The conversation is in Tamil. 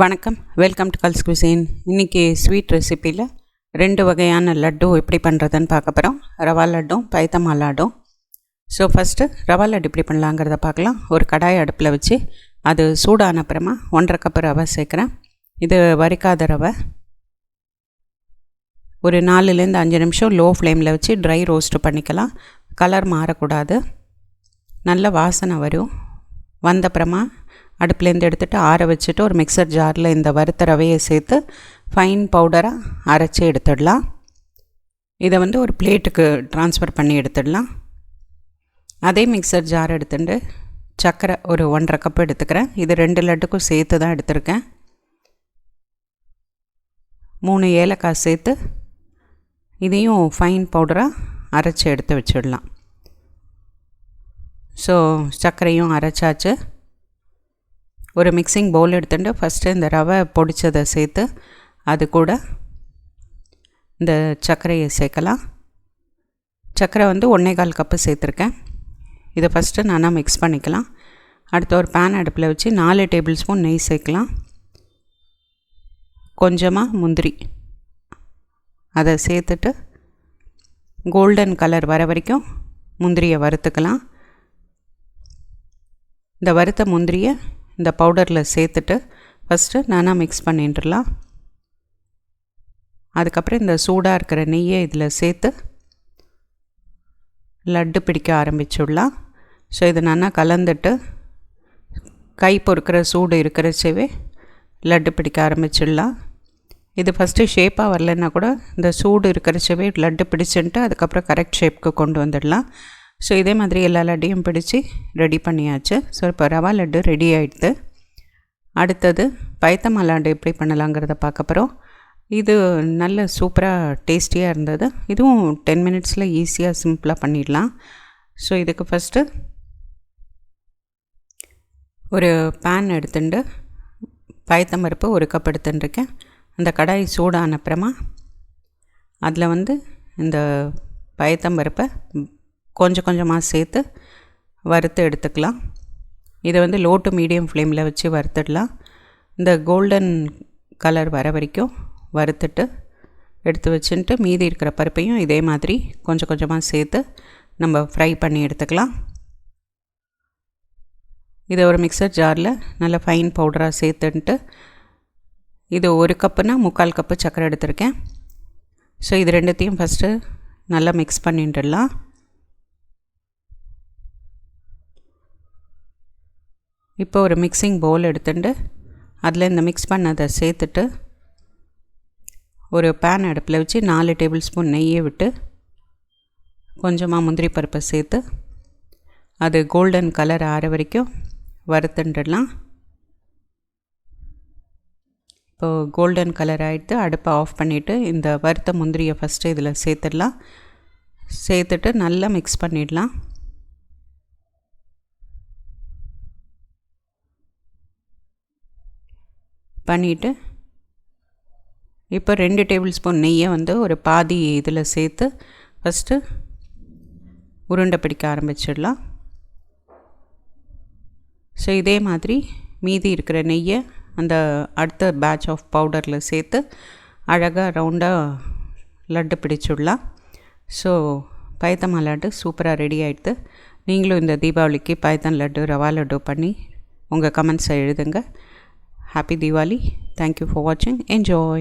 வணக்கம், வெல்கம் டு கல்ஸ் குசின். இன்றைக்கி ஸ்வீட் ரெசிப்பியில் 2 வகையான லட்டு எப்படி பண்ணுறதுன்னு பார்க்க போகிறோம். ரவா லட்டும் பயத்தமா லட்டும். ஸோ ஃபஸ்ட்டு ரவா லட்டு எப்படி பண்ணலாங்கிறத பார்க்கலாம். ஒரு கடாய் அடுப்பில் வச்சு அது சூடான அப்புறமா 1.5 கப்பு ரவை சேர்க்குறேன். இது வறுக்காத ரவை. ஒரு 4லேருந்து 5 நிமிஷம் லோ ஃப்ளேமில் வச்சு ட்ரை ரோஸ்ட்டு பண்ணிக்கலாம். கலர் மாறக்கூடாது. நல்ல வாசனை வரும். வந்தப்புறமா அடுப்புலேருந்து எடுத்துகிட்டு ஆற வச்சுட்டு ஒரு மிக்சர் ஜாரில் இந்த வறுத்த ரவையை சேர்த்து ஃபைன் பவுடராக அரைச்சி எடுத்துடலாம். இதை ஒரு பிளேட்டுக்கு ட்ரான்ஸ்ஃபர் பண்ணி எடுத்துடலாம். அதே மிக்சர் ஜார் எடுத்துட்டு சர்க்கரை ஒரு 1.5 கப் எடுத்துக்கிறேன். இது 2 லட்டுக்கும் சேர்த்து தான் எடுத்திருக்கேன். 3 ஏலக்காய் சேர்த்து இதையும் ஃபைன் பவுடராக அரைச்சி எடுத்து வச்சிடலாம். ஸோ சர்க்கரையும் அரைச்சாச்சு. ஒரு மிக்சிங் பவுல் எடுத்துகிட்டு ஃபஸ்ட்டு இந்த ரவை பொடிச்சதை சேர்த்து அது கூட இந்த சர்க்கரையை சேர்க்கலாம். சர்க்கரை 1.25 கப்பு சேர்த்துருக்கேன். இதை ஃபஸ்ட்டு நல்லா மிக்ஸ் பண்ணிக்கலாம். அடுத்து ஒரு பேன் அடுப்பில் வச்சு 4 டேபிள் ஸ்பூன் நெய் சேர்க்கலாம். கொஞ்சமாக முந்திரி அதை சேர்த்துட்டு கோல்டன் கலர் வர வரைக்கும் முந்திரியை வறுத்துக்கலாம். இந்த வறுத்த முந்திரியை இந்த பவுடரில் சேர்த்துட்டு ஃபஸ்ட்டு நல்லா மிக்ஸ் பண்ணிட்டுலாம். அதுக்கப்புறம் இந்த சூடாக இருக்கிற நெய்யை இதில் சேர்த்து லட்டு பிடிக்க ஆரம்பிச்சுடலாம். ஸோ இது நல்லா கலந்துட்டு கை பொறுக்கிற சூடு இருக்கிறச்சவே லட்டு பிடிக்க ஆரம்பிச்சிடலாம். இது ஃபஸ்ட்டு ஷேப்பாக வரலைன்னா கூட இந்த சூடு இருக்கிறச்சவே லட்டு பிடிச்சுன்ட்டு அதுக்கப்புறம் கரெக்ட் ஷேப்புக்கு கொண்டு வந்துடலாம். ஸோ இதே மாதிரி எல்லா லட்டையும் பிடிச்சி ரெடி பண்ணியாச்சு. ஸோ இப்போ ரவா லட்டு ரெடி ஆகிடுது. அடுத்தது பயத்தமா லட்டு எப்படி பண்ணலாங்கிறத பார்க்க போகிறோம். இது நல்ல சூப்பராக டேஸ்டியாக இருந்தது. இதுவும் 10 மினிட்ஸில் ஈஸியாக சிம்பிளாக பண்ணிடலாம். ஸோ இதுக்கு ஃபஸ்ட்டு ஒரு பேன் எடுத்துட்டு பயத்தம் பருப்பு 1 கப் எடுத்துட்டுருக்கேன். அந்த கடாய் சூடான அப்புறமா அதில் இந்த பயத்தம் பருப்பை கொஞ்சம் கொஞ்சமாக சேர்த்து வறுத்து எடுத்துக்கலாம். இதை லோ டு மீடியம் ஃப்ளேமில் வச்சு வறுத்துடலாம். இந்த கோல்டன் கலர் வர வரைக்கும் வறுத்துட்டு எடுத்து வச்சுட்டு மீதி இருக்கிற பருப்பையும் இதே மாதிரி கொஞ்சம் கொஞ்சமாக சேர்த்து நம்ம ஃப்ரை பண்ணி எடுத்துக்கலாம். இதை ஒரு மிக்சர் ஜாரில் நல்லா ஃபைன் பவுடராக சேர்த்துன்ட்டு இது 1 கப்புனா 3/4 கப்பு சர்க்கரை எடுத்திருக்கேன். ஸோ இது ரெண்டுத்தையும் ஃபஸ்ட்டு நல்லா மிக்ஸ் பண்ணிட்டுடலாம். இப்போ ஒரு மிக்சிங் பவுல் எடுத்துட்டு அதில் இந்த மிக்ஸ் பண்ணதை சேர்த்துட்டு ஒரு பேன் அடுப்பில் வச்சு 4 டேபிள் ஸ்பூன் நெய்யை விட்டு கொஞ்சமாக முந்திரி பருப்பை சேர்த்து அது கோல்டன் கலர் ஆற வரைக்கும் வறுத்துடலாம். இப்போது கோல்டன் கலர் ஆகிட்டு அடுப்பை ஆஃப் பண்ணிவிட்டு இந்த வறுத்த முந்திரியை ஃபஸ்ட்டு இதில் சேர்த்துடலாம். சேர்த்துட்டு நல்லா மிக்ஸ் பண்ணிடலாம். பண்ணிவிட்டு இப்போ 2 டேபிள் ஸ்பூன் நெய்யை ஒரு பாதி இதில் சேர்த்து ஃபஸ்ட்டு உருண்டை பிடிக்க ஆரம்பிச்சிடலாம். ஸோ இதே மாதிரி மீதி இருக்கிற நெய்யை அந்த அடுத்த பேட்ச் ஆஃப் பவுடரில் சேர்த்து அழகாக ரவுண்டாக லட்டு பிடிச்சிடலாம். ஸோ பயத்தமா லட்டு சூப்பராக ரெடி ஆகிடுது. நீங்களும் இந்த தீபாவளிக்கு பயத்தம் லட்டு ரவா லட்டு பண்ணி உங்கள் கமெண்ட்ஸை எழுதுங்க. Happy Diwali. Thank you for watching. Enjoy.